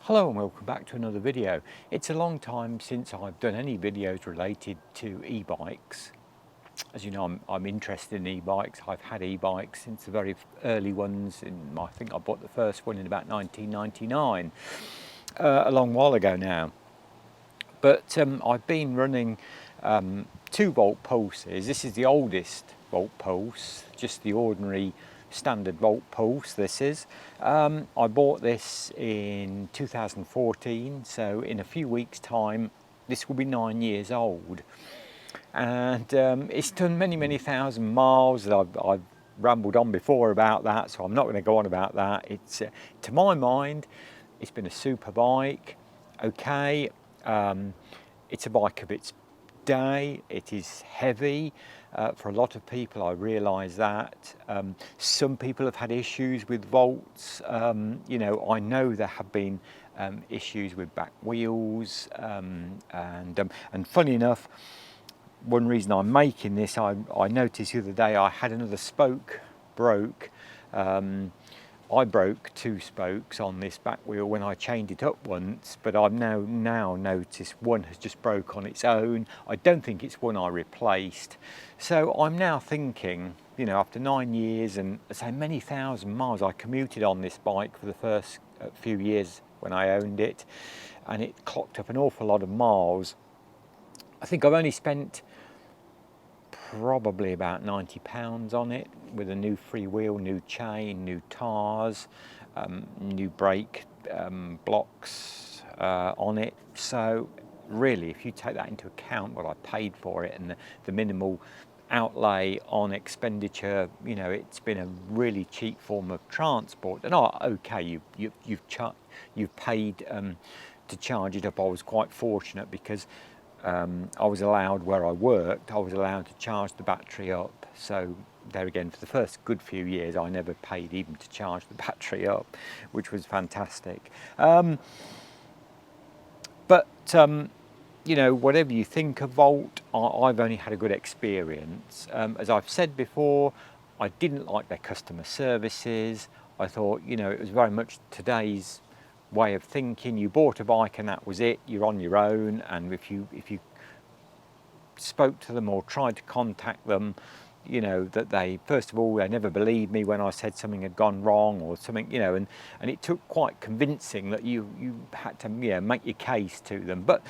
Hello and welcome back to another video. It's a long time since I've done any videos related to e-bikes. As you know, I'm interested in e-bikes. I've had e-bikes since the very early ones. I think I bought the first one in about 1999, a long while ago now. But I've been running 2-volt pulses. This is the oldest volt pulse, just the ordinary standard volt pulse this is. I bought this in 2014, so in a few weeks time this will be 9 years old, and it's done many thousand miles. I've rambled on before about that, so I'm not going to go on about that. It's to my mind it's been a super bike. Okay, it's a bike of its day. It is heavy for a lot of people, I realise that. Some people have had issues with volts. You know, I know there have been issues with back wheels, and funny enough, one reason I'm making this, I noticed the other day I had another spoke broke. I broke 2 spokes on this back wheel when I changed it up once, but I've now noticed one has just broke on its own. I don't think it's one I replaced. So I'm now thinking, you know, after 9 years and so many thousand miles, I commuted on this bike for the first few years when I owned it, and it clocked up an awful lot of miles. I think I've only spent probably about £90 on it, with a new freewheel, new chain, new tyres, new brake blocks on it. So really, if you take that into account, what I paid for it and the minimal outlay on expenditure, you know, it's been a really cheap form of transport. And okay, you've paid to charge it up. I was quite fortunate because I was allowed, where I worked, I was allowed to charge the battery up. So there again, for the first good few years, I never paid even to charge the battery up, which was fantastic. You know, whatever you think of Volt, I've only had a good experience. As I've said before, I didn't like their customer services. I thought, you know, it was very much today's way of thinking. You bought a bike and that was it. You're on your own, and if you spoke to them or tried to contact them, you know, that they, first of all, they never believed me when I said something had gone wrong or something, you know, and it took quite convincing that you had to, you know, make your case to them. But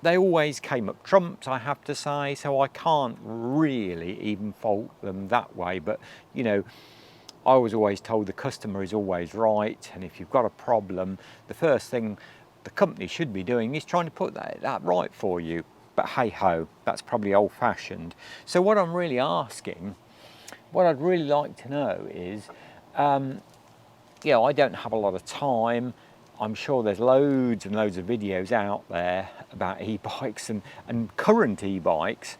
they always came up trumps, I have to say, so I can't really even fault them that way. But, you know, I was always told the customer is always right, and if you've got a problem, the first thing the company should be doing is trying to put that right for you. But hey ho, that's probably old-fashioned. So what I'm really asking, what I'd really like to know is, you know, I don't have a lot of time. I'm sure there's loads and loads of videos out there about e-bikes and current e-bikes.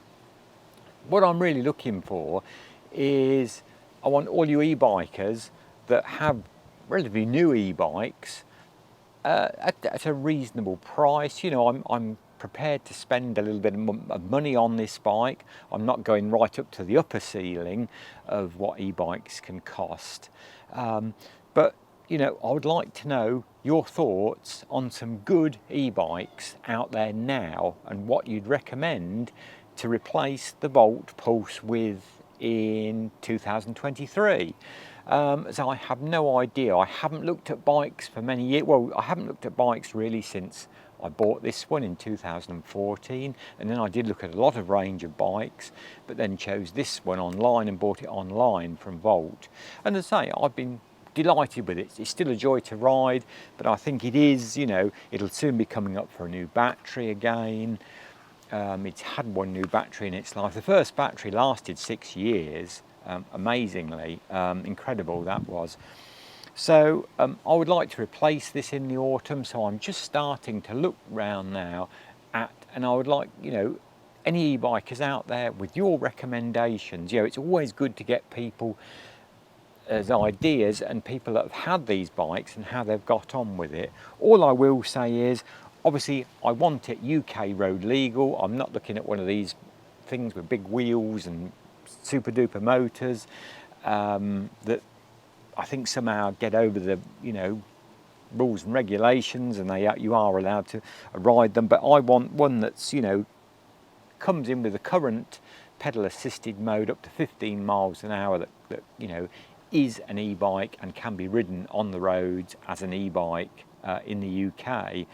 What I'm really looking for is, I want all you e-bikers that have relatively new e-bikes at a reasonable price. You know, I'm prepared to spend a little bit of money on this bike. I'm not going right up to the upper ceiling of what e-bikes can cost. But, you know, I would like to know your thoughts on some good e-bikes out there now and what you'd recommend to replace the Volt Pulse with in 2023. So I have no idea. I haven't looked at bikes for many years. Well, I haven't looked at bikes really since I bought this one in 2014, and then I did look at a lot of range of bikes, but then chose this one online and bought it online from Volt. And as I say, I've been delighted with it. It's still a joy to ride, but I think it is, you know, it'll soon be coming up for a new battery again. It's had one new battery in its life. The first battery lasted 6 years, amazingly. Incredible that was. So I would like to replace this in the autumn, so I'm just starting to look round now and I would like, you know, any e-bikers out there with your recommendations. You know, it's always good to get people as ideas and people that have had these bikes and how they've got on with it. All I will say is, obviously, I want it UK road legal. I'm not looking at one of these things with big wheels and super duper motors that I think somehow get over the, you know, rules and regulations, and you are allowed to ride them. But I want one that's, you know, comes in with a current pedal assisted mode up to 15 miles an hour that you know is an e-bike and can be ridden on the roads as an e-bike in the UK.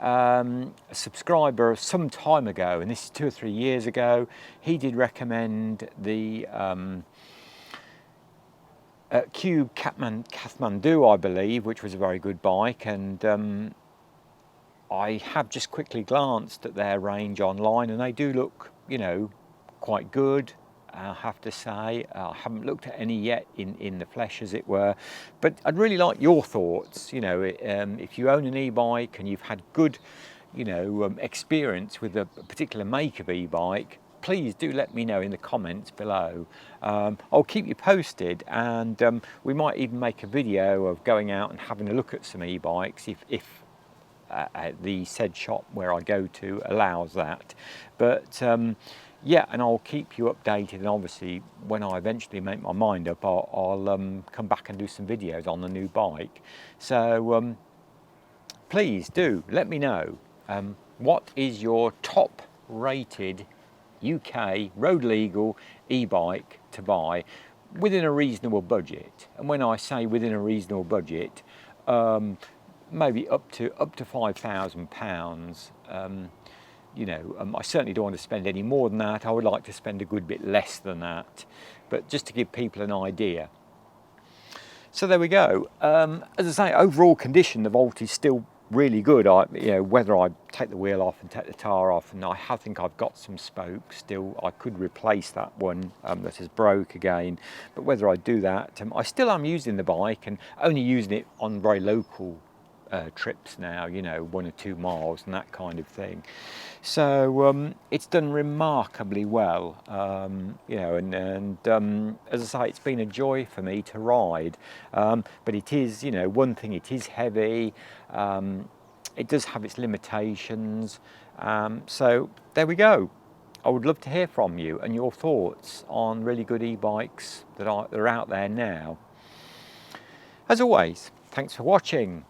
A subscriber some time ago, and this is 2 or 3 years ago, he did recommend the Cube Kathmandu, I believe, which was a very good bike, and I have just quickly glanced at their range online, and they do look, you know, quite good. I have to say, I haven't looked at any yet in the flesh, as it were, but I'd really like your thoughts. You know, if you own an e-bike and you've had good, you know, experience with a particular make of e-bike, please do let me know in the comments below. I'll keep you posted, and we might even make a video of going out and having a look at some e-bikes if the said shop where I go to allows that. But yeah, and I'll keep you updated, and obviously when I eventually make my mind up, I'll come back and do some videos on the new bike. So please do let me know, what is your top rated UK road legal e-bike to buy within a reasonable budget. And when I say within a reasonable budget, maybe up to £5,000. You know, I certainly don't want to spend any more than that. I would like to spend a good bit less than that, but just to give people an idea. So there we go. As I say, overall condition, the Volt is still really good. You know, whether I take the wheel off and take the tyre off, and I think I've got some spokes still. I could replace that one that has broke again, but whether I do that, I still am using the bike and only using it on very local trips now, you know, 1 or 2 miles and that kind of thing. So it's done remarkably well, you know, and as I say, it's been a joy for me to ride. But it is, you know, one thing, it is heavy. It does have its limitations. So there we go. I would love to hear from you and your thoughts on really good e-bikes that are out there now. As always, thanks for watching.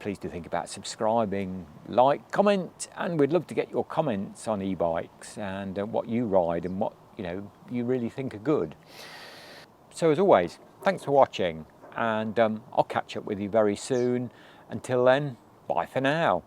Please do think about subscribing, like, comment, and we'd love to get your comments on e-bikes and what you ride and what, you know, you really think are good. So as always, thanks for watching, and I'll catch up with you very soon. Until then, bye for now.